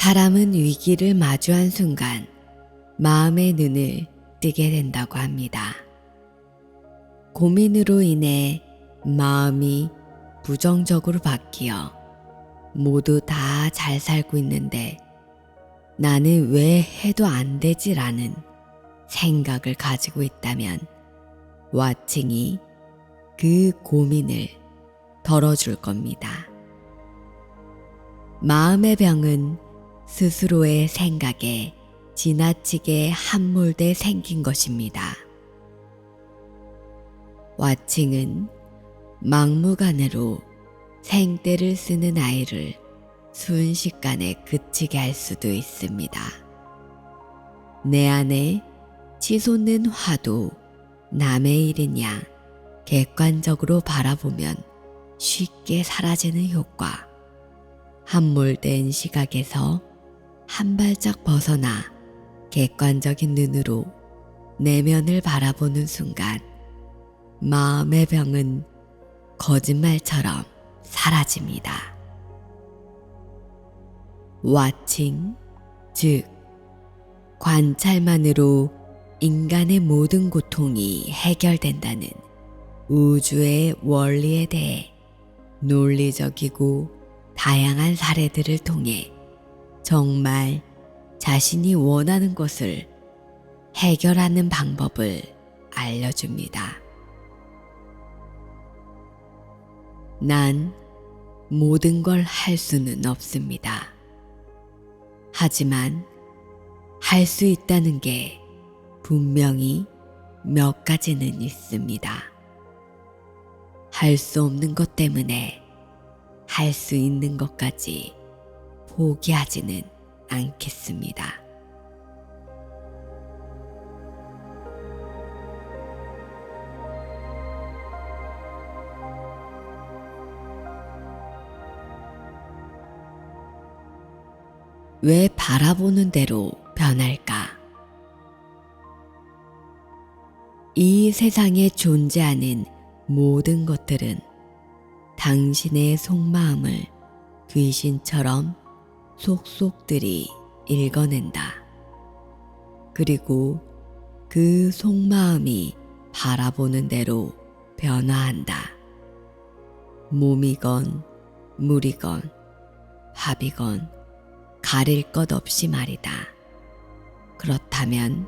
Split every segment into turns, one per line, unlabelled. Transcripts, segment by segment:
사람은 위기를 마주한 순간 마음의 눈을 뜨게 된다고 합니다. 고민으로 인해 마음이 부정적으로 바뀌어 모두 다 잘 살고 있는데 나는 왜 해도 안 되지라는 생각을 가지고 있다면 와칭이 그 고민을 덜어줄 겁니다. 마음의 병은 스스로의 생각에 지나치게 함몰돼 생긴 것입니다. 와칭은 막무가내로 생떼를 쓰는 아이를 순식간에 그치게 할 수도 있습니다. 내 안에 치솟는 화도 남의 일이냐 객관적으로 바라보면 쉽게 사라지는 효과. 함몰된 시각에서 한 발짝 벗어나 객관적인 눈으로 내면을 바라보는 순간 마음의 병은 거짓말처럼 사라집니다. 와칭, 즉 관찰만으로 인간의 모든 고통이 해결된다는 우주의 원리에 대해 논리적이고 다양한 사례들을 통해 정말 자신이 원하는 것을 해결하는 방법을 알려줍니다. 난 모든 걸 할 수는 없습니다. 하지만 할 수 있다는 게 분명히 몇 가지는 있습니다. 할 수 없는 것 때문에 할 수 있는 것까지 포기하지는 않겠습니다. 왜 바라보는 대로 변할까? 이 세상에 존재하는 모든 것들은 당신의 속마음을 귀신처럼 속속들이 읽어낸다. 그리고 그 속마음이 바라보는 대로 변화한다. 몸이건 물이건 밥이건 가릴 것 없이 말이다. 그렇다면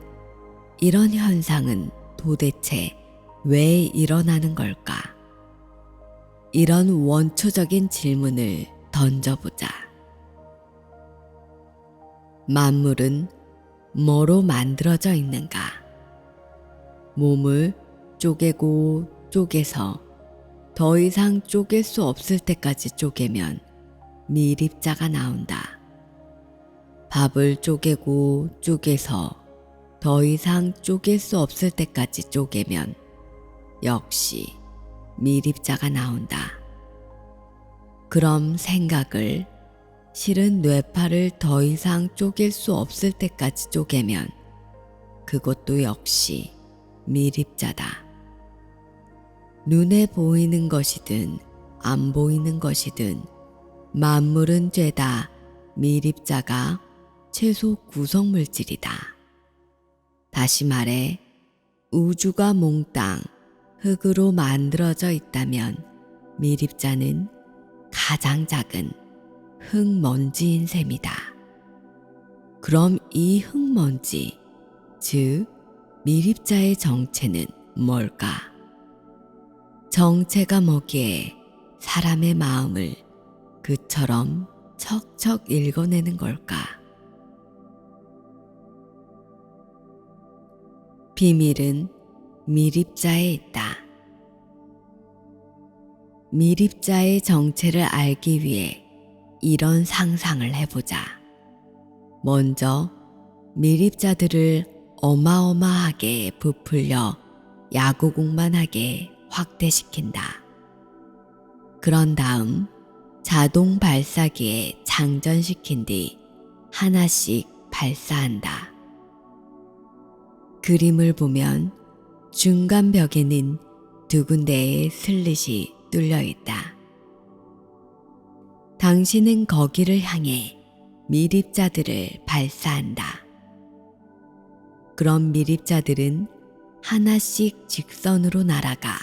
이런 현상은 도대체 왜 일어나는 걸까? 이런 원초적인 질문을 던져보자. 만물은 뭐로 만들어져 있는가? 몸을 쪼개고 쪼개서 더 이상 쪼갤 수 없을 때까지 쪼개면 미립자가 나온다. 밥을 쪼개고 쪼개서 더 이상 쪼갤 수 없을 때까지 쪼개면 역시 미립자가 나온다. 그럼 생각을 실은 뇌파를 더 이상 쪼갤 수 없을 때까지 쪼개면 그것도 역시 미립자다. 눈에 보이는 것이든 안 보이는 것이든 만물은 죄다 미립자가 최소 구성물질이다. 다시 말해 우주가 몽땅 흙으로 만들어져 있다면 미립자는 가장 작은 흙먼지인 셈이다. 그럼 이 흙먼지, 즉 미립자의 정체는 뭘까? 정체가 뭐기에 사람의 마음을 그처럼 척척 읽어내는 걸까? 비밀은 미립자에 있다. 미립자의 정체를 알기 위해 이런 상상을 해보자. 먼저 미립자들을 어마어마하게 부풀려 야구공만하게 확대시킨다. 그런 다음 자동 발사기에 장전시킨 뒤 하나씩 발사한다. 그림을 보면 중간 벽에는 두 군데의 슬릿이 뚫려 있다. 당신은 거기를 향해 미립자들을 발사한다. 그런 미립자들은 하나씩 직선으로 날아가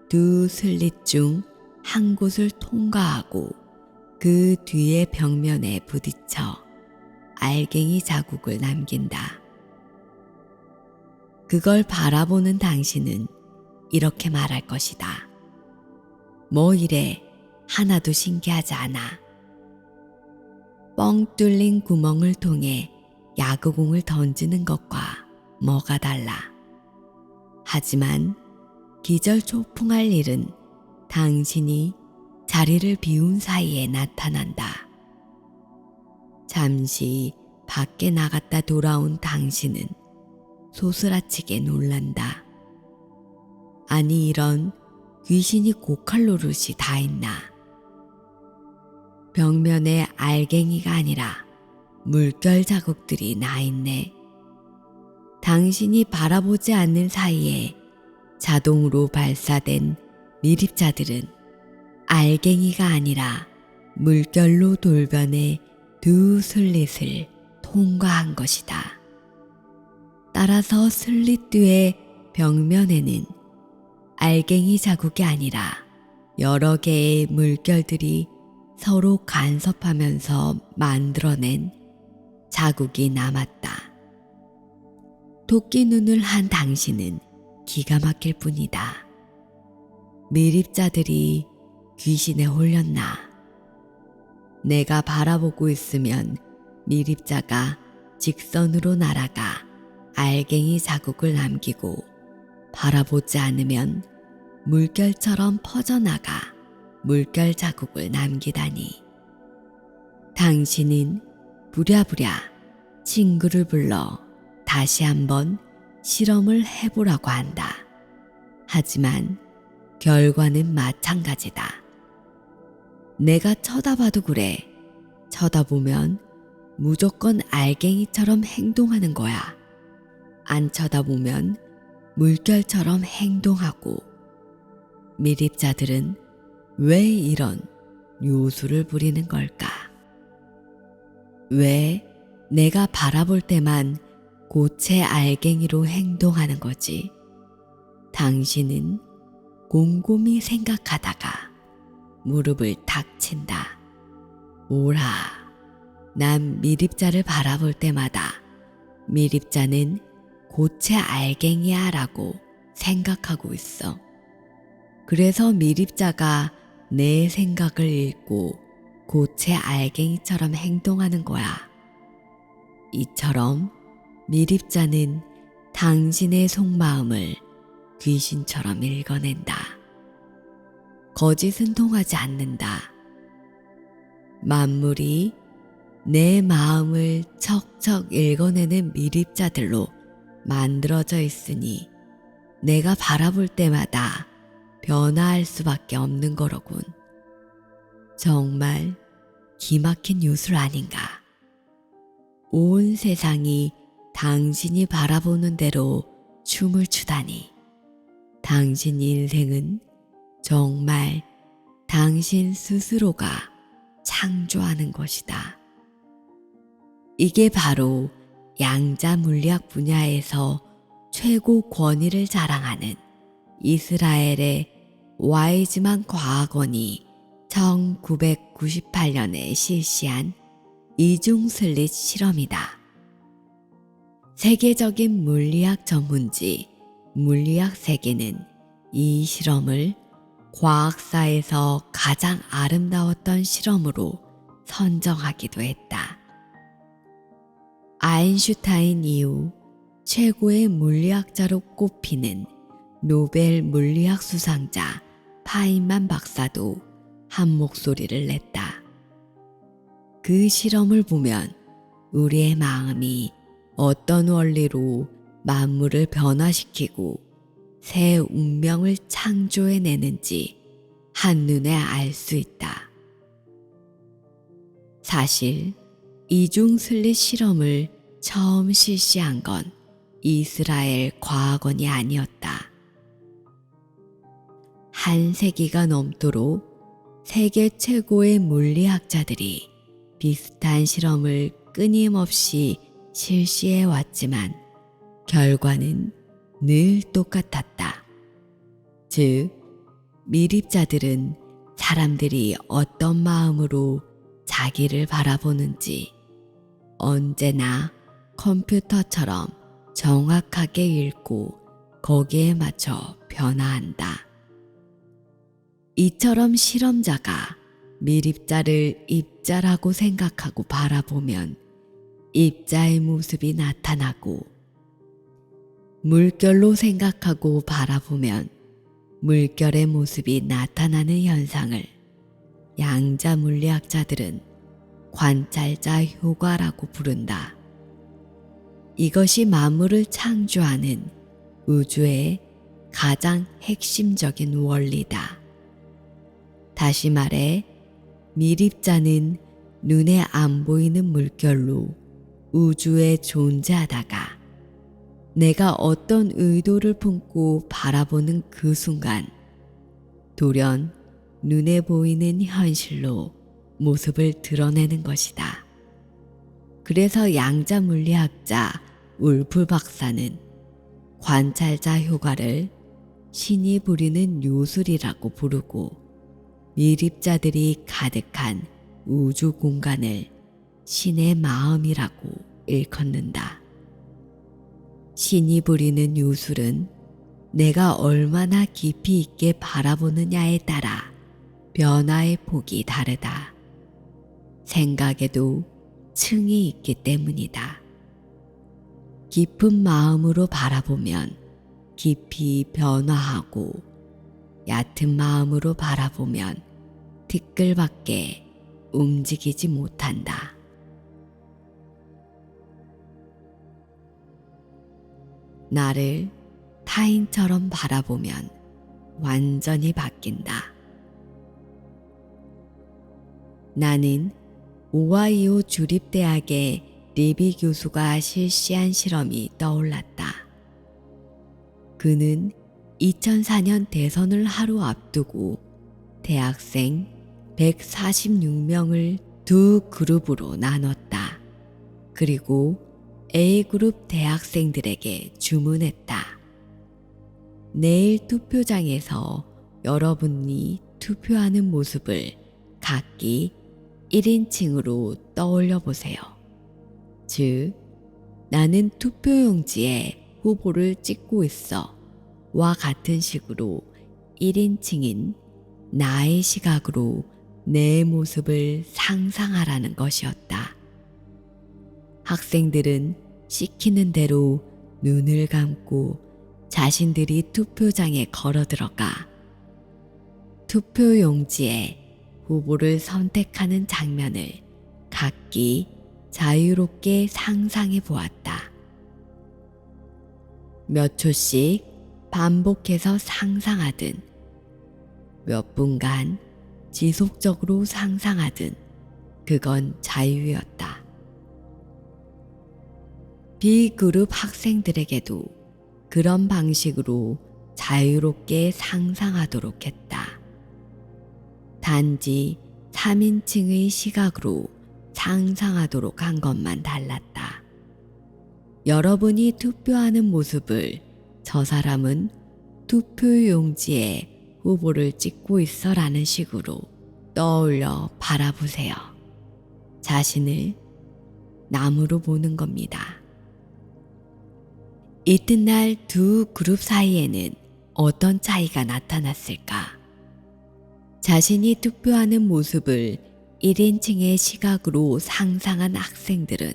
두 슬릿 중 한 곳을 통과하고 그 뒤의 벽면에 부딪혀 알갱이 자국을 남긴다. 그걸 바라보는 당신은 이렇게 말할 것이다. 뭐 이래 하나도 신기하지 않아. 뻥 뚫린 구멍을 통해 야구공을 던지는 것과 뭐가 달라. 하지만 기절초풍할 일은 당신이 자리를 비운 사이에 나타난다. 잠시 밖에 나갔다 돌아온 당신은 소스라치게 놀란다. 아니 이런 귀신이 고칼 노릇이 다 있나. 벽면에 알갱이가 아니라 물결 자국들이 나 있네. 당신이 바라보지 않는 사이에 자동으로 발사된 미립자들은 알갱이가 아니라 물결로 돌변해 두 슬릿을 통과한 것이다. 따라서 슬릿 뒤의 벽면에는 알갱이 자국이 아니라 여러 개의 물결들이 서로 간섭하면서 만들어낸 자국이 남았다. 토끼 눈을 한 당신은 기가 막힐 뿐이다. 미립자들이 귀신에 홀렸나. 내가 바라보고 있으면 미립자가 직선으로 날아가 알갱이 자국을 남기고 바라보지 않으면 물결처럼 퍼져나가 물결 자국을 남기다니. 당신은 부랴부랴 친구를 불러 다시 한번 실험을 해보라고 한다. 하지만 결과는 마찬가지다. 내가 쳐다봐도 그래. 쳐다보면 무조건 알갱이처럼 행동하는 거야. 안 쳐다보면 물결처럼 행동하고. 미립자들은 왜 이런 요술을 부리는 걸까? 왜 내가 바라볼 때만 고체 알갱이로 행동하는 거지? 당신은 곰곰이 생각하다가 무릎을 탁 친다. 오라, 난 미립자를 바라볼 때마다 미립자는 고체 알갱이야 라고 생각하고 있어. 그래서 미립자가 내 생각을 읽고 고체 알갱이처럼 행동하는 거야. 이처럼 미립자는 당신의 속마음을 귀신처럼 읽어낸다. 거짓은 통하지 않는다. 만물이 내 마음을 척척 읽어내는 미립자들로 만들어져 있으니 내가 바라볼 때마다 변화할 수밖에 없는 거로군. 정말 기막힌 요술 아닌가. 온 세상이 당신이 바라보는 대로 춤을 추다니. 당신 인생은 정말 당신 스스로가 창조하는 것이다. 이게 바로 양자 물리학 분야에서 최고 권위를 자랑하는 이스라엘의 와이즈만 과학원이 1998년에 실시한 이중 슬릿 실험이다. 세계적인 물리학 전문지 물리학 세계는 이 실험을 과학사에서 가장 아름다웠던 실험으로 선정하기도 했다. 아인슈타인 이후 최고의 물리학자로 꼽히는 노벨 물리학 수상자 파인만 박사도 한 목소리를 냈다. 그 실험을 보면 우리의 마음이 어떤 원리로 만물을 변화시키고 새 운명을 창조해내는지 한눈에 알 수 있다. 사실 이중 슬릿 실험을 처음 실시한 건 이스라엘 과학원이 아니었다. 한 세기가 넘도록 세계 최고의 물리학자들이 비슷한 실험을 끊임없이 실시해 왔지만 결과는 늘 똑같았다. 즉, 미립자들은 사람들이 어떤 마음으로 자기를 바라보는지 언제나 컴퓨터처럼 정확하게 읽고 거기에 맞춰 변화한다. 이처럼 실험자가 미립자를 입자라고 생각하고 바라보면 입자의 모습이 나타나고, 물결로 생각하고 바라보면 물결의 모습이 나타나는 현상을 양자 물리학자들은 관찰자 효과라고 부른다. 이것이 만물을 창조하는 우주의 가장 핵심적인 원리다. 다시 말해, 미립자는 눈에 안 보이는 물결로 우주에 존재하다가 내가 어떤 의도를 품고 바라보는 그 순간 돌연 눈에 보이는 현실로 모습을 드러내는 것이다. 그래서 양자 물리학자 울프 박사는 관찰자 효과를 신이 부리는 요술이라고 부르고, 미립자들이 가득한 우주 공간을 신의 마음이라고 일컫는다. 신이 부리는 요술은 내가 얼마나 깊이 있게 바라보느냐에 따라 변화의 폭이 다르다. 생각에도 층이 있기 때문이다. 깊은 마음으로 바라보면 깊이 변화하고, 얕은 마음으로 바라보면 티끌밖에 움직이지 못한다. 나를 타인처럼 바라보면 완전히 바뀐다. 나는 오하이오 주립대학의 리비 교수가 실시한 실험이 떠올랐다. 그는 2004년 대선을 하루 앞두고 대학생 146명을 두 그룹으로 나눴다. 그리고 A그룹 대학생들에게 주문했다. 내일 투표장에서 여러분이 투표하는 모습을 각기 1인칭으로 떠올려 보세요. 즉, 나는 투표용지에 후보를 찍고 있어 와 같은 식으로 1인칭인 나의 시각으로 내 모습을 상상하라는 것이었다. 학생들은 시키는 대로 눈을 감고 자신들이 투표장에 걸어 들어가 투표용지에 후보를 선택하는 장면을 각기 자유롭게 상상해 보았다. 몇 초씩 반복해서 상상하든 몇 분간 지속적으로 상상하든 그건 자유였다. B그룹 학생들에게도 그런 방식으로 자유롭게 상상하도록 했다. 단지 3인칭의 시각으로 상상하도록 한 것만 달랐다. 여러분이 투표하는 모습을 저 사람은 투표용지에 후보를 찍고 있어 라는 식으로 떠올려 바라보세요. 자신을 남으로 보는 겁니다. 이튿날 두 그룹 사이에는 어떤 차이가 나타났을까? 자신이 투표하는 모습을 1인칭의 시각으로 상상한 학생들은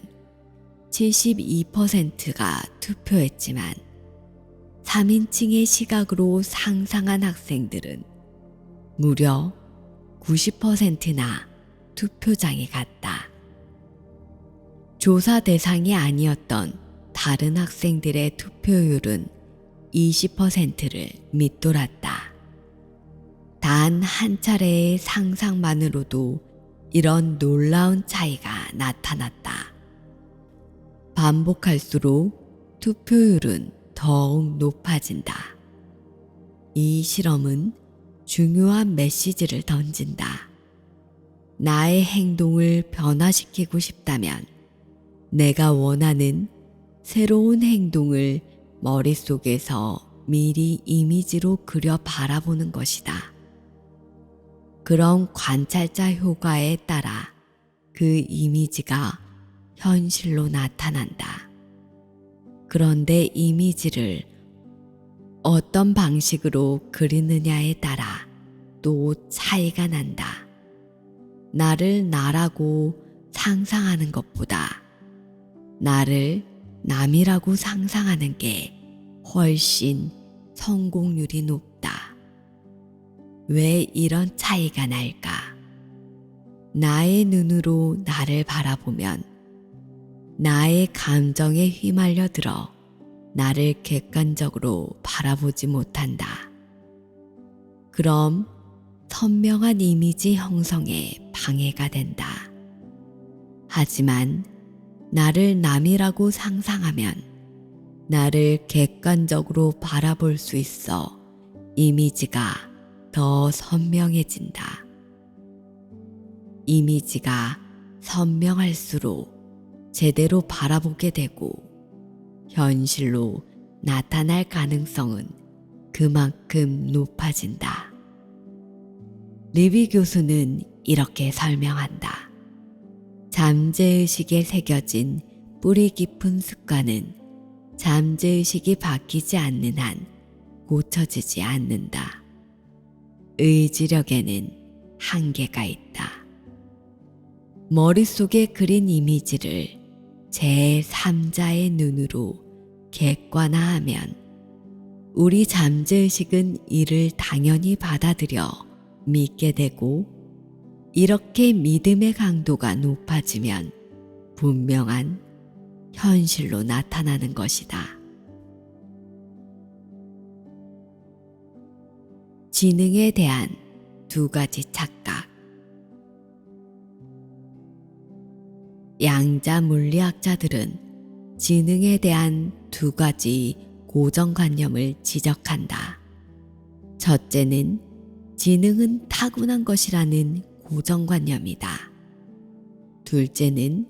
72%가 투표했지만 3인칭의 시각으로 상상한 학생들은 무려 90%나 투표장에 갔다. 조사 대상이 아니었던 다른 학생들의 투표율은 20%를 밑돌았다. 단 한 차례의 상상만으로도 이런 놀라운 차이가 나타났다. 반복할수록 투표율은 더욱 높아진다. 이 실험은 중요한 메시지를 던진다. 나의 행동을 변화시키고 싶다면 내가 원하는 새로운 행동을 머릿속에서 미리 이미지로 그려 바라보는 것이다. 그런 관찰자 효과에 따라 그 이미지가 현실로 나타난다. 그런데 이미지를 어떤 방식으로 그리느냐에 따라 또 차이가 난다. 나를 나라고 상상하는 것보다 나를 남이라고 상상하는 게 훨씬 성공률이 높다. 왜 이런 차이가 날까? 나의 눈으로 나를 바라보면 나의 감정에 휘말려 들어 나를 객관적으로 바라보지 못한다. 그럼 선명한 이미지 형성에 방해가 된다. 하지만 나를 남이라고 상상하면 나를 객관적으로 바라볼 수 있어 이미지가 더 선명해진다. 이미지가 선명할수록 제대로 바라보게 되고 현실로 나타날 가능성은 그만큼 높아진다. 리비 교수는 이렇게 설명한다. 잠재의식에 새겨진 뿌리 깊은 습관은 잠재의식이 바뀌지 않는 한 고쳐지지 않는다. 의지력에는 한계가 있다. 머릿속에 그린 이미지를 제3자의 눈으로 객관화하면 우리 잠재의식은 이를 당연히 받아들여 믿게 되고 이렇게 믿음의 강도가 높아지면 분명한 현실로 나타나는 것이다. 지능에 대한 2가지 착각. 양자 물리학자들은 지능에 대한 2가지 고정관념을 지적한다. 첫째는 지능은 타고난 것이라는 고정관념이다. 둘째는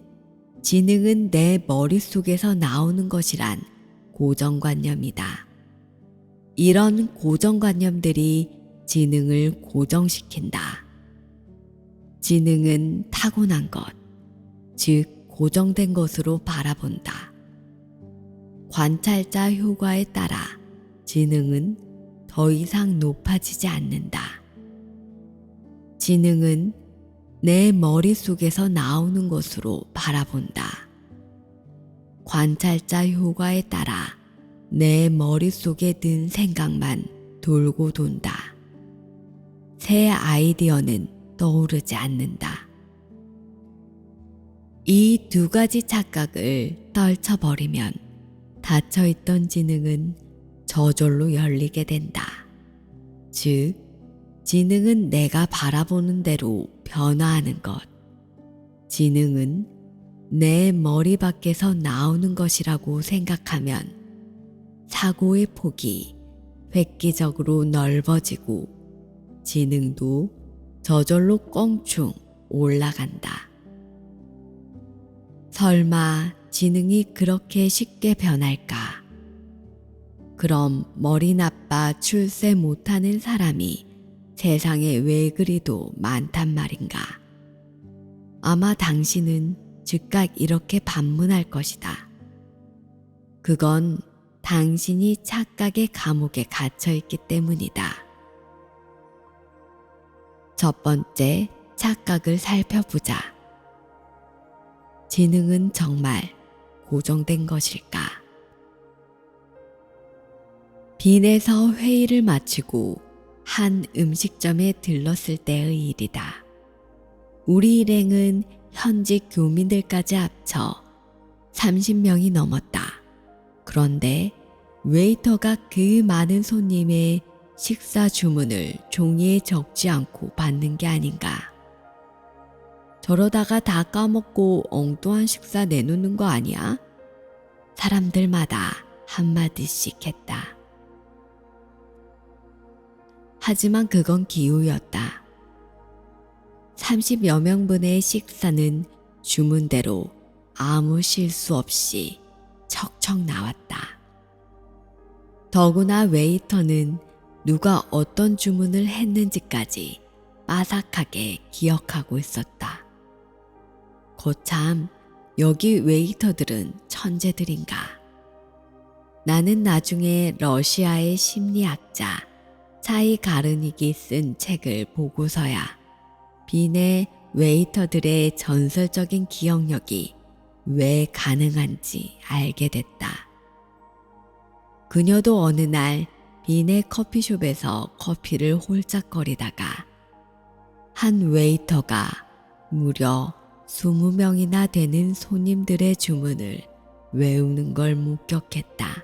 지능은 내 머릿속에서 나오는 것이란 고정관념이다. 이런 고정관념들이 지능을 고정시킨다. 지능은 타고난 것, 즉 고정된 것으로 바라본다. 관찰자 효과에 따라 지능은 더 이상 높아지지 않는다. 지능은 내 머릿속에서 나오는 것으로 바라본다. 관찰자 효과에 따라 내 머릿속에 든 생각만 돌고 돈다. 새 아이디어는 떠오르지 않는다. 이 2가지 착각을 떨쳐버리면 닫혀있던 지능은 저절로 열리게 된다. 즉, 지능은 내가 바라보는 대로 변화하는 것. 지능은 내 머리 밖에서 나오는 것이라고 생각하면 사고의 폭이 획기적으로 넓어지고 지능도 저절로 껑충 올라간다. 설마 지능이 그렇게 쉽게 변할까? 그럼 머리 나빠 출세 못하는 사람이 세상에 왜 그리도 많단 말인가? 아마 당신은 즉각 이렇게 반문할 것이다. 그건 당신이 착각의 감옥에 갇혀있기 때문이다. 첫 번째, 착각을 살펴보자. 지능은 정말 고정된 것일까? 빈에서 회의를 마치고 한 음식점에 들렀을 때의 일이다. 우리 일행은 현직 교민들까지 합쳐 30명이 넘었다. 그런데 웨이터가 그 많은 손님의 식사 주문을 종이에 적지 않고 받는 게 아닌가. 저러다가 다 까먹고 엉뚱한 식사 내놓는 거 아니야? 사람들마다 한마디씩 했다. 하지만 그건 기우였다. 30여 명분의 식사는 주문대로 아무 실수 없이 척척 나왔다. 더구나 웨이터는 누가 어떤 주문을 했는지까지 빠삭하게 기억하고 있었다. 거참 여기 웨이터들은 천재들인가. 나는 나중에 러시아의 심리학자 차이 가르닉이 쓴 책을 보고서야 빈의 웨이터들의 전설적인 기억력이 왜 가능한지 알게 됐다. 그녀도 어느 날 빈의 커피숍에서 커피를 홀짝거리다가 한 웨이터가 무려 20명이나 되는 손님들의 주문을 외우는 걸 목격했다.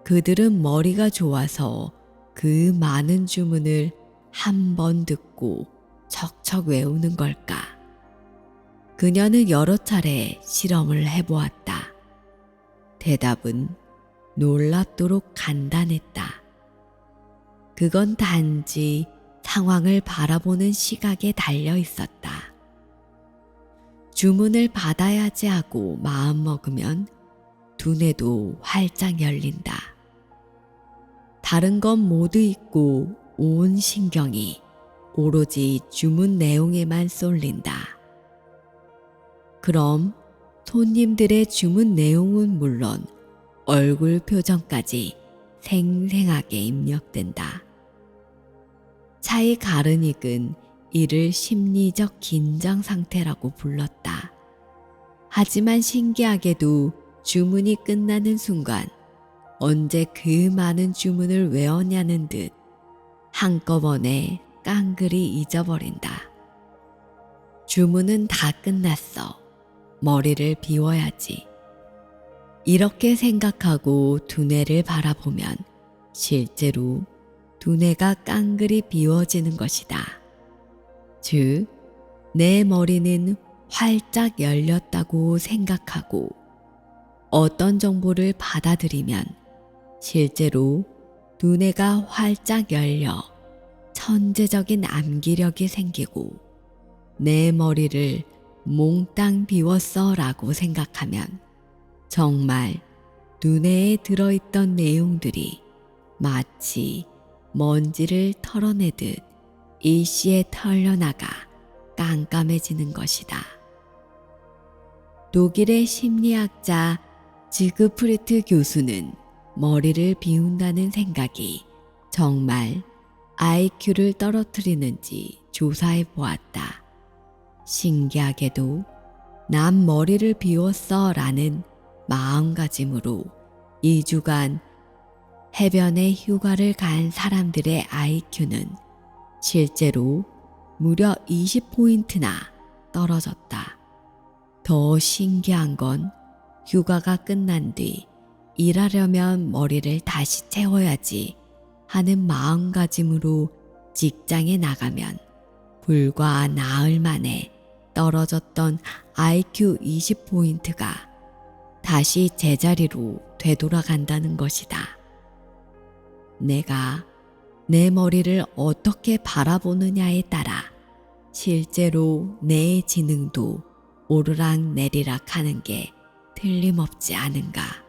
그들은 머리가 좋아서 그 많은 주문을 한 번 듣고 척척 외우는 걸까? 그녀는 여러 차례 실험을 해보았다. 대답은 놀랍도록 간단했다. 그건 단지 상황을 바라보는 시각에 달려 있었다. 주문을 받아야지 하고 마음먹으면 두뇌도 활짝 열린다. 다른 건 모두 잊고 온 신경이 오로지 주문 내용에만 쏠린다. 그럼 손님들의 주문 내용은 물론 얼굴 표정까지 생생하게 입력된다. 차이 가르닉은 이를 심리적 긴장 상태라고 불렀다. 하지만 신기하게도 주문이 끝나는 순간 언제 그 많은 주문을 외웠냐는 듯 한꺼번에 깡그리 잊어버린다. 주문은 다 끝났어. 머리를 비워야지. 이렇게 생각하고 두뇌를 바라보면 실제로 두뇌가 깡그리 비워지는 것이다. 즉, 내 머리는 활짝 열렸다고 생각하고 어떤 정보를 받아들이면 실제로 두뇌가 활짝 열려 천재적인 암기력이 생기고 내 머리를 몽땅 비웠어 라고 생각하면 정말 두뇌에 들어있던 내용들이 마치 먼지를 털어내듯 일시에 털려나가 깜깜해지는 것이다. 독일의 심리학자 지그프리트 교수는 머리를 비운다는 생각이 정말 IQ를 떨어뜨리는지 조사해 보았다. 신기하게도 난 머리를 비웠어 라는 마음가짐으로 2주간 해변에 휴가를 간 사람들의 IQ는 실제로 무려 20포인트나 떨어졌다. 더 신기한 건 휴가가 끝난 뒤 일하려면 머리를 다시 채워야지 하는 마음가짐으로 직장에 나가면 불과 나흘 만에 떨어졌던 IQ 20포인트가 다시 제자리로 되돌아간다는 것이다. 내가 내 머리를 어떻게 바라보느냐에 따라 실제로 내 지능도 오르락 내리락 하는 게 틀림없지 않은가.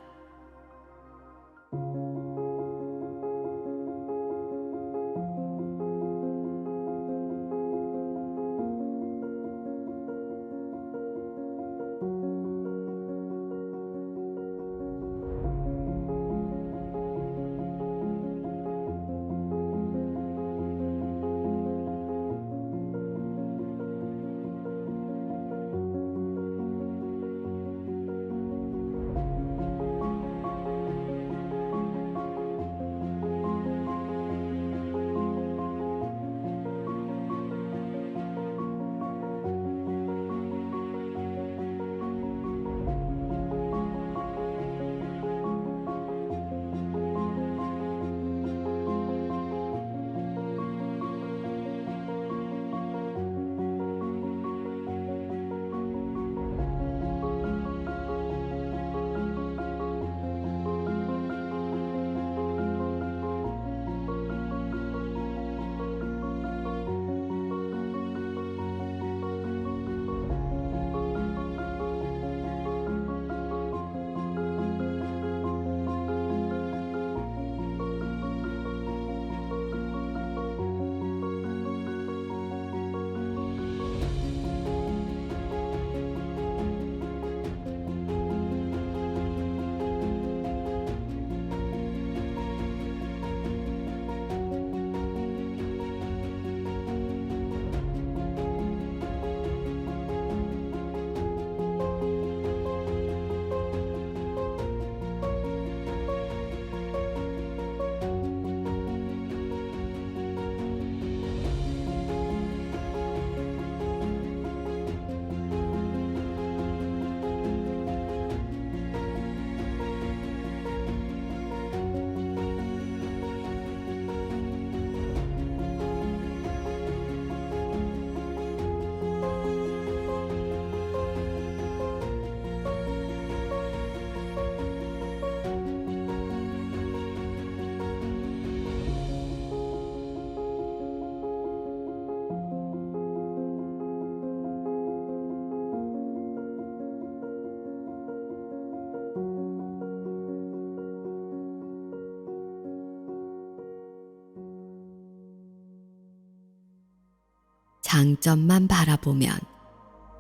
장점만 바라보면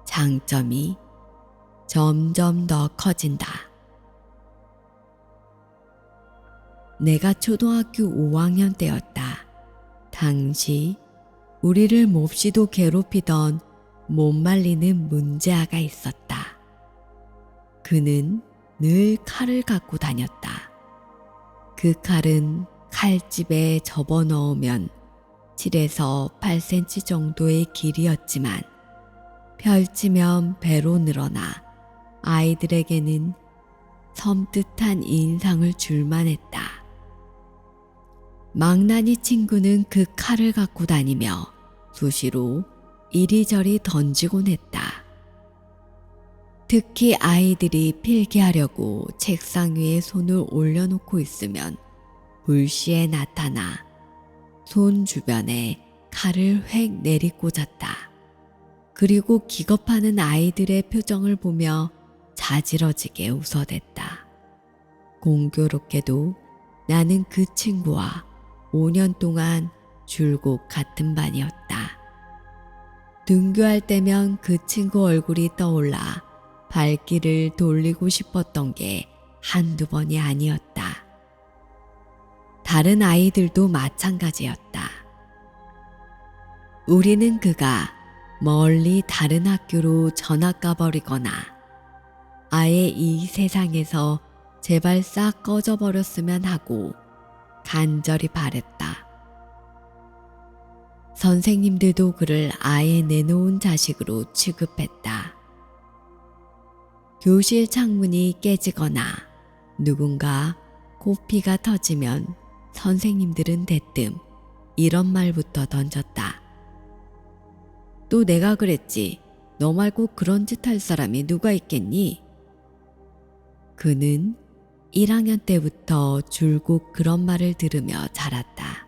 장점이 점점 더 커진다. 내가 초등학교 5학년 때였다. 당시 우리를 몹시도 괴롭히던 못 말리는 문제아가 있었다. 그는 늘 칼을 갖고 다녔다. 그 칼은 칼집에 접어 넣으면 7에서 8cm 정도의 길이였지만 펼치면 배로 늘어나 아이들에게는 섬뜩한 인상을 줄만 했다. 망나니 친구는 그 칼을 갖고 다니며 수시로 이리저리 던지곤 했다. 특히 아이들이 필기하려고 책상 위에 손을 올려놓고 있으면 불시에 나타나 손 주변에 칼을 획 내리꽂았다. 그리고 기겁하는 아이들의 표정을 보며 자지러지게 웃어댔다. 공교롭게도 나는 그 친구와 5년 동안 줄곧 같은 반이었다. 등교할 때면 그 친구 얼굴이 떠올라 발길을 돌리고 싶었던 게 한두 번이 아니었다. 다른 아이들도 마찬가지였다. 우리는 그가 멀리 다른 학교로 전학 가버리거나 아예 이 세상에서 제발 싹 꺼져버렸으면 하고 간절히 바랬다. 선생님들도 그를 아예 내놓은 자식으로 취급했다. 교실 창문이 깨지거나 누군가 코피가 터지면 선생님들은 대뜸 이런 말부터 던졌다. 또 내가 그랬지. 너 말고 그런 짓 할 사람이 누가 있겠니? 그는 1학년 때부터 줄곧 그런 말을 들으며 자랐다.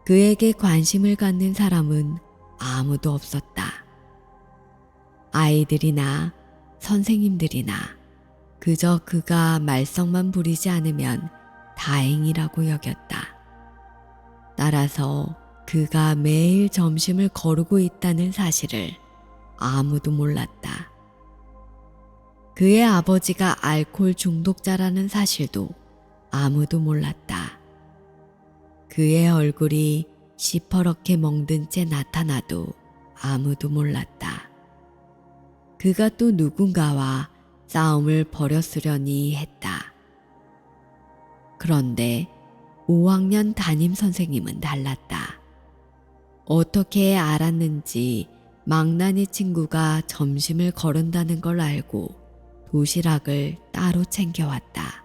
그에게 관심을 갖는 사람은 아무도 없었다. 아이들이나 선생님들이나 그저 그가 말썽만 부리지 않으면 다행이라고 여겼다. 따라서 그가 매일 점심을 거르고 있다는 사실을 아무도 몰랐다. 그의 아버지가 알코올 중독자라는 사실도 아무도 몰랐다. 그의 얼굴이 시퍼렇게 멍든 채 나타나도 아무도 몰랐다. 그가 또 누군가와 싸움을 벌였으려니 했다. 그런데 5학년 담임 선생님은 달랐다. 어떻게 알았는지 망나니 친구가 점심을 거른다는 걸 알고 도시락을 따로 챙겨왔다.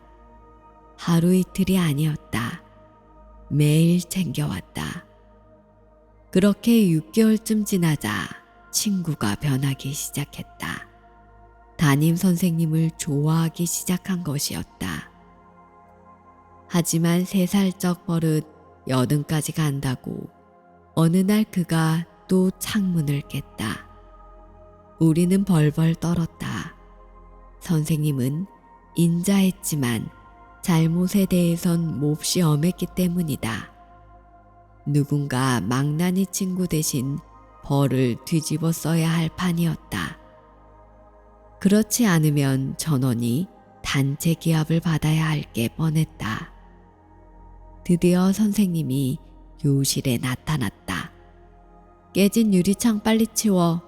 하루 이틀이 아니었다. 매일 챙겨왔다. 그렇게 6개월쯤 지나자 친구가 변하기 시작했다. 담임 선생님을 좋아하기 시작한 것이었다. 하지만 3살적 버릇 80까지 간다고 어느 날 그가 또 창문을 깼다. 우리는 벌벌 떨었다. 선생님은 인자했지만 잘못에 대해선 몹시 엄했기 때문이다. 누군가 망나니 친구 대신 벌을 뒤집어 써야 할 판이었다. 그렇지 않으면 전원이 단체 기합을 받아야 할 게 뻔했다. 드디어 선생님이 교실에 나타났다. 깨진 유리창 빨리 치워.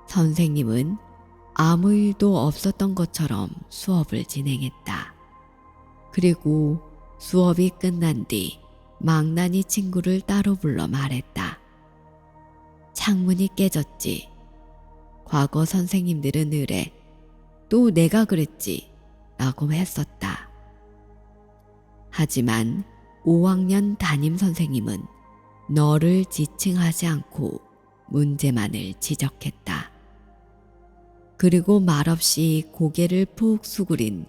선생님은 아무 일도 없었던 것처럼 수업을 진행했다. 그리고 수업이 끝난 뒤 망나니 친구를 따로 불러 말했다. 창문이 깨졌지. 과거 선생님들은 의뢰. 또 내가 그랬지. 라고 했었다. 하지만 5학년 담임 선생님은 너를 지칭하지 않고 문제만을 지적했다. 그리고 말없이 고개를 푹 수그린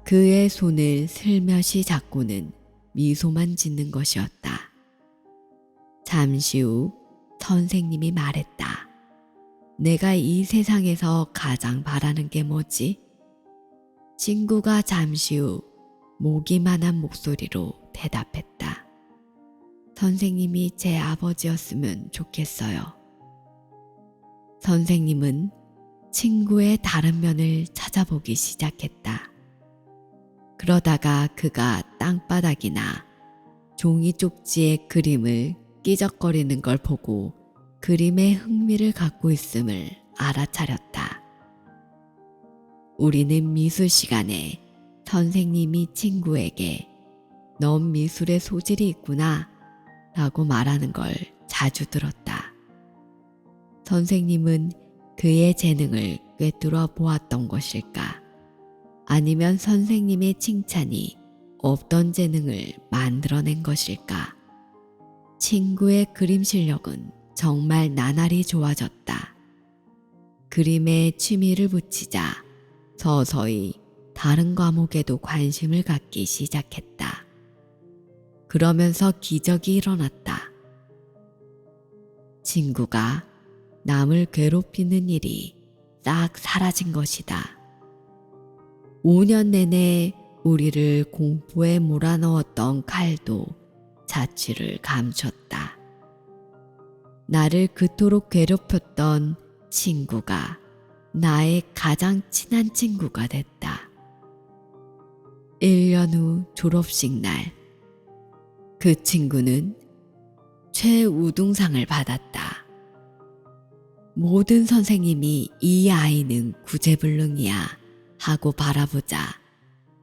그의 손을 슬며시 잡고는 미소만 짓는 것이었다. 잠시 후 선생님이 말했다. 내가 이 세상에서 가장 바라는 게 뭐지? 친구가 잠시 후 모기만한 목소리로 대답했다. 선생님이 제 아버지였으면 좋겠어요. 선생님은 친구의 다른 면을 찾아보기 시작했다. 그러다가 그가 땅바닥이나 종이 쪽지에 그림을 끼적거리는 걸 보고 그림에 흥미를 갖고 있음을 알아차렸다. 우리는 미술 시간에 선생님이 친구에게 "넌 미술에 소질이 있구나" 라고 말하는 걸 자주 들었다. 선생님은 그의 재능을 꿰뚫어 보았던 것일까? 아니면 선생님의 칭찬이 없던 재능을 만들어낸 것일까? 친구의 그림 실력은 정말 나날이 좋아졌다. 그림에 취미를 붙이자 서서히 다른 과목에도 관심을 갖기 시작했다. 그러면서 기적이 일어났다. 친구가 남을 괴롭히는 일이 싹 사라진 것이다. 5년 내내 우리를 공포에 몰아넣었던 칼도 자취를 감췄다. 나를 그토록 괴롭혔던 친구가 나의 가장 친한 친구가 됐다. 1년 후 졸업식 날, 그 친구는 최우등상을 받았다. 모든 선생님이 "이 아이는 구제불능이야" 하고 바라보자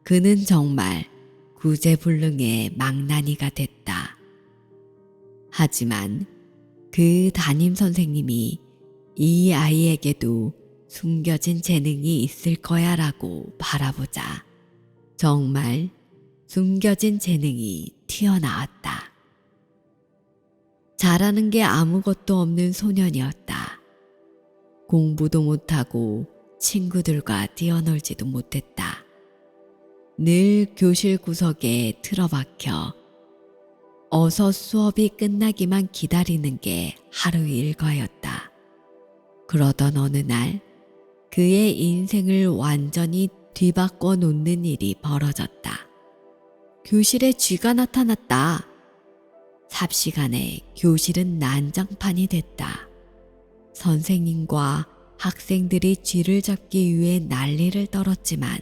그는 정말 구제불능의 망나니가 됐다. 하지만 그 담임 선생님이 "이 아이에게도 숨겨진 재능이 있을 거야" 라고 바라보자 정말 숨겨진 재능이 튀어나왔다. 잘하는 게 아무것도 없는 소년이었다. 공부도 못하고 친구들과 뛰어놀지도 못했다. 늘 교실 구석에 틀어박혀 어서 수업이 끝나기만 기다리는 게 하루 일과였다. 그러던 어느 날 그의 인생을 완전히 뒤바꿔 놓는 일이 벌어졌다. 교실에 쥐가 나타났다. 삽시간에 교실은 난장판이 됐다. 선생님과 학생들이 쥐를 잡기 위해 난리를 떨었지만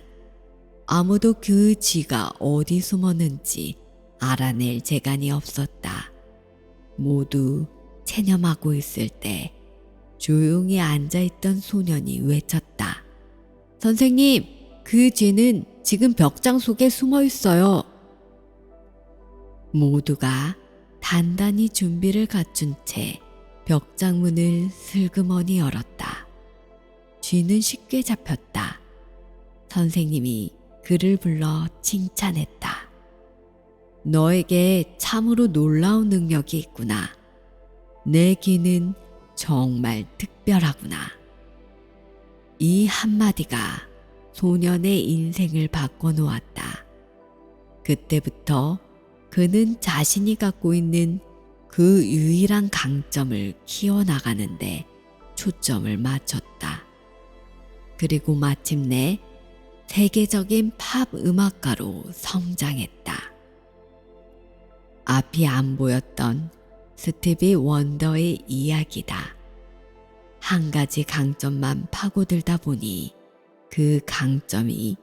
아무도 그 쥐가 어디 숨었는지 알아낼 재간이 없었다. 모두 체념하고 있을 때 조용히 앉아있던 소년이 외쳤다. "선생님, 그 쥐는 지금 벽장 속에 숨어 있어요." 모두가 단단히 준비를 갖춘 채 벽장문을 슬그머니 열었다. 쥐는 쉽게 잡혔다. 선생님이 그를 불러 칭찬했다. "너에게 참으로 놀라운 능력이 있구나. 내 귀는 정말 특별하구나." 이 한마디가 소년의 인생을 바꿔놓았다. 그때부터 그는 자신이 갖고 있는 그 유일한 강점을 키워나가는데 초점을 맞췄다. 그리고 마침내 세계적인 팝 음악가로 성장했다. 앞이 안 보였던 스티비 원더의 이야기다. 한 가지 강점만 파고들다 보니 그 강점이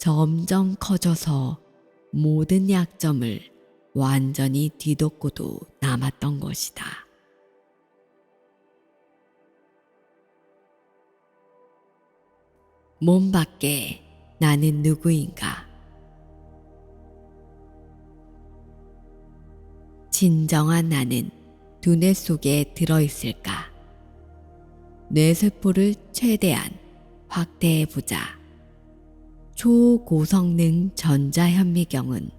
점점 커져서 모든 약점을 완전히 뒤덮고도 남았던 것이다. 몸 밖에 나는 누구인가? 진정한 나는 두뇌 속에 들어있을까? 뇌세포를 최대한 확대해보자. 초고성능 전자현미경은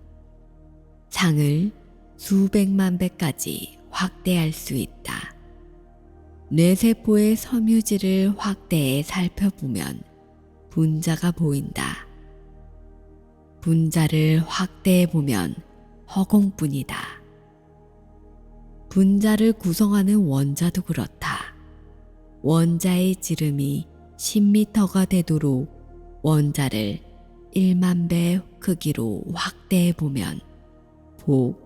상을 수백만 배까지 확대할 수 있다. 뇌세포의 섬유질을 확대해 살펴보면 분자가 보인다. 분자를 확대해보면 허공뿐이다. 분자를 구성하는 원자도 그렇다. 원자의 지름이 10m가 되도록 원자를 1만 배 크기로 확대해보면 복,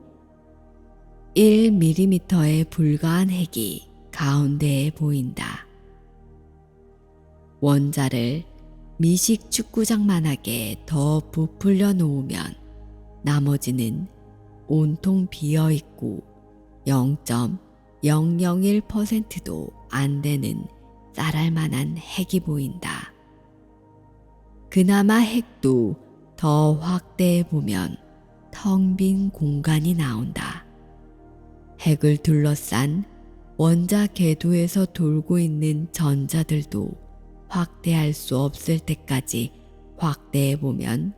1mm에 불과한 핵이 가운데에 보인다. 원자를 미식 축구장만하게 더 부풀려 놓으면 나머지는 온통 비어 있고 0.001%도 안 되는 쌀알 만한 핵이 보인다. 그나마 핵도 더 확대해 보면 텅 빈 공간이 나온다. 핵을 둘러싼 원자 궤도에서 돌고 있는 전자들도 확대할 수 없을 때까지 확대해 보면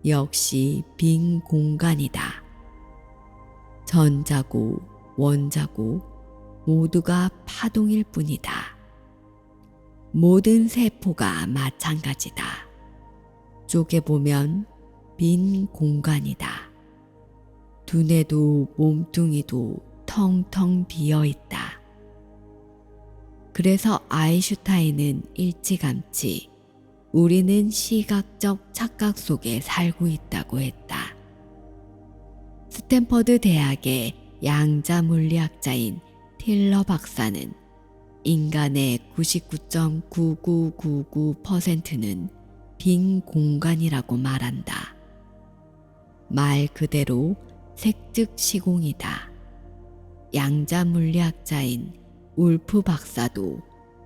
역시 빈 공간이다. 전자고 원자고 모두가 파동일 뿐이다. 모든 세포가 마찬가지다. 쪼개보면 빈 공간이다. 두뇌도 몸뚱이도 텅텅 비어 있다. 그래서 아인슈타인은 일찌감치 우리는 시각적 착각 속에 살고 있다고 했다. 스탠퍼드 대학의 양자 물리학자인 틸러 박사는 인간의 99.9999%는 빈 공간이라고 말한다. 말 그대로 색즉 시공이다. 양자 물리학자인 울프 박사도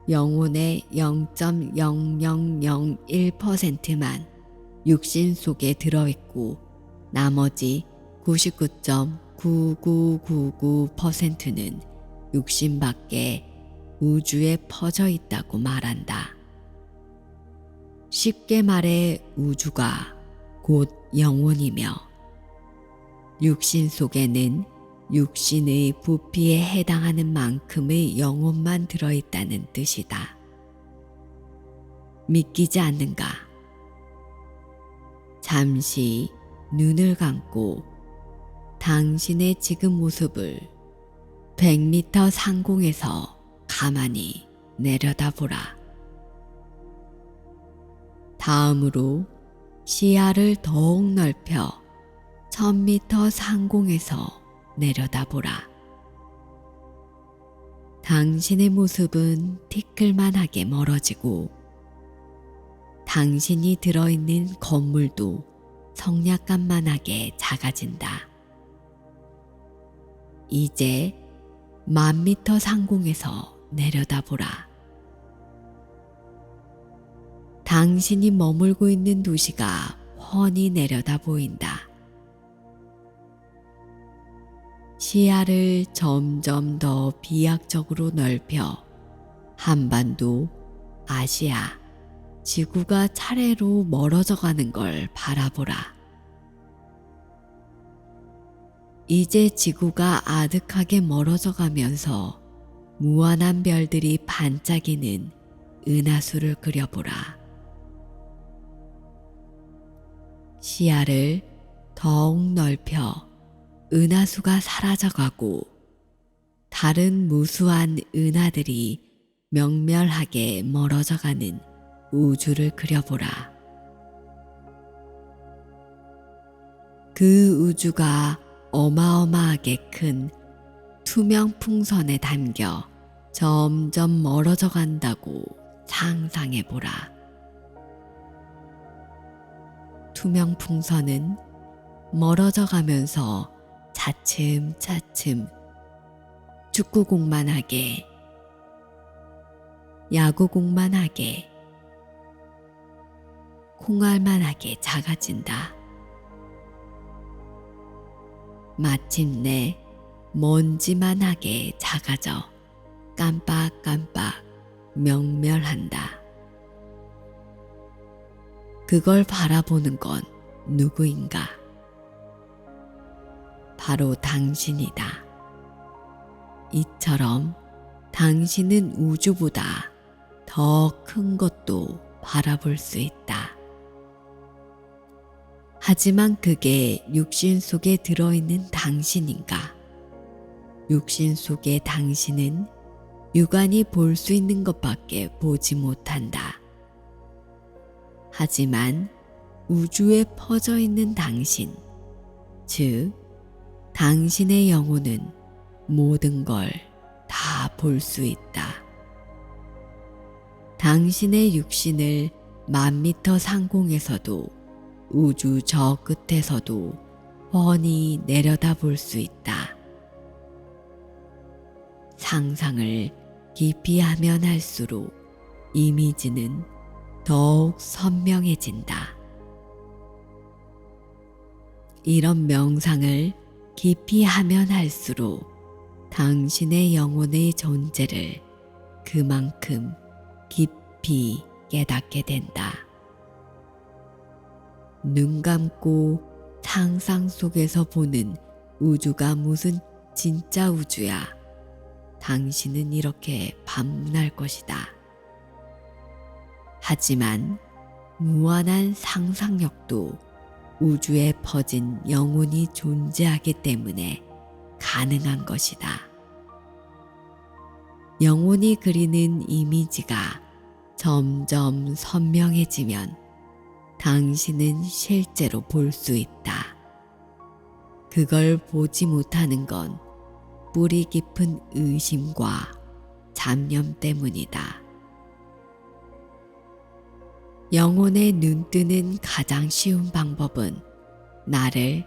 영혼의 0.0001%만 육신 속에 들어있고 나머지 99.9999%는 육신 밖에 우주에 퍼져 있다고 말한다. 쉽게 말해 우주가 곧 영혼이며 육신 속에는 육신의 부피에 해당하는 만큼의 영혼만 들어있다는 뜻이다. 믿기지 않는가? 잠시 눈을 감고 당신의 지금 모습을 100m 상공에서 가만히 내려다보라. 다음으로 시야를 더욱 넓혀 1000m 상공에서 내려다보라. 당신의 모습은 티끌만하게 멀어지고 당신이 들어있는 건물도 성냥감만하게 작아진다. 이제 10,000m 상공에서 내려다보라. 당신이 머물고 있는 도시가 훤히 내려다 보인다. 시야를 점점 더 비약적으로 넓혀 한반도, 아시아, 지구가 차례로 멀어져 가는 걸 바라보라. 이제 지구가 아득하게 멀어져 가면서 무한한 별들이 반짝이는 은하수를 그려보라. 시야를 더욱 넓혀 은하수가 사라져가고 다른 무수한 은하들이 명멸하게 멀어져가는 우주를 그려보라. 그 우주가 어마어마하게 큰 투명 풍선에 담겨 점점 멀어져 간다고 상상해보라. 투명 풍선은 멀어져 가면서 차츰차츰 축구공만하게, 야구공만하게, 콩알만하게 작아진다. 마침내 먼지만하게 작아져 깜빡깜빡 명멸한다. 그걸 바라보는 건 누구인가? 바로 당신이다. 이처럼 당신은 우주보다 더 큰 것도 바라볼 수 있다. 하지만 그게 육신 속에 들어있는 당신인가? 육신 속의 당신은 육안이 볼 수 있는 것밖에 보지 못한다. 하지만 우주에 퍼져 있는 당신, 즉 당신의 영혼은 모든 걸 다 볼 수 있다. 당신의 육신을 10,000m 상공에서도 우주 저 끝에서도 훤히 내려다 볼 수 있다. 상상을 깊이 하면 할수록 이미지는 더욱 선명해진다. 이런 명상을 깊이 하면 할수록 당신의 영혼의 존재를 그만큼 깊이 깨닫게 된다. 눈 감고 상상 속에서 보는 우주가 무슨 진짜 우주야. 당신은 이렇게 반문할 것이다. 하지만 무한한 상상력도 우주에 퍼진 영혼이 존재하기 때문에 가능한 것이다. 영혼이 그리는 이미지가 점점 선명해지면 당신은 실제로 볼 수 있다. 그걸 보지 못하는 건 뿌리 깊은 의심과 잡념 때문이다. 영혼의 눈뜨는 가장 쉬운 방법은 나를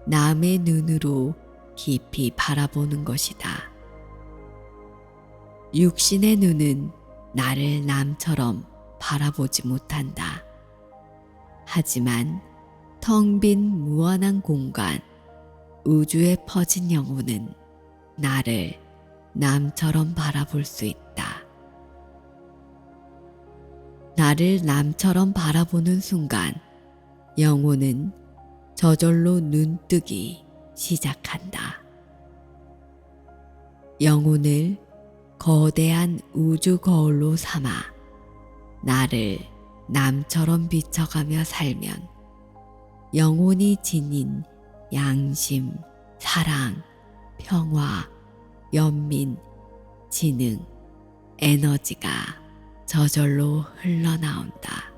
남의 눈으로 깊이 바라보는 것이다. 육신의 눈은 나를 남처럼 바라보지 못한다. 하지만 텅 빈 무한한 공간, 우주에 퍼진 영혼은 나를 남처럼 바라볼 수 있다. 나를 남처럼 바라보는 순간 영혼은 저절로 눈뜨기 시작한다. 영혼을 거대한 우주 거울로 삼아 나를 남처럼 비춰가며 살면 영혼이 지닌 양심, 사랑, 평화, 연민, 지능, 에너지가 저절로 흘러나온다.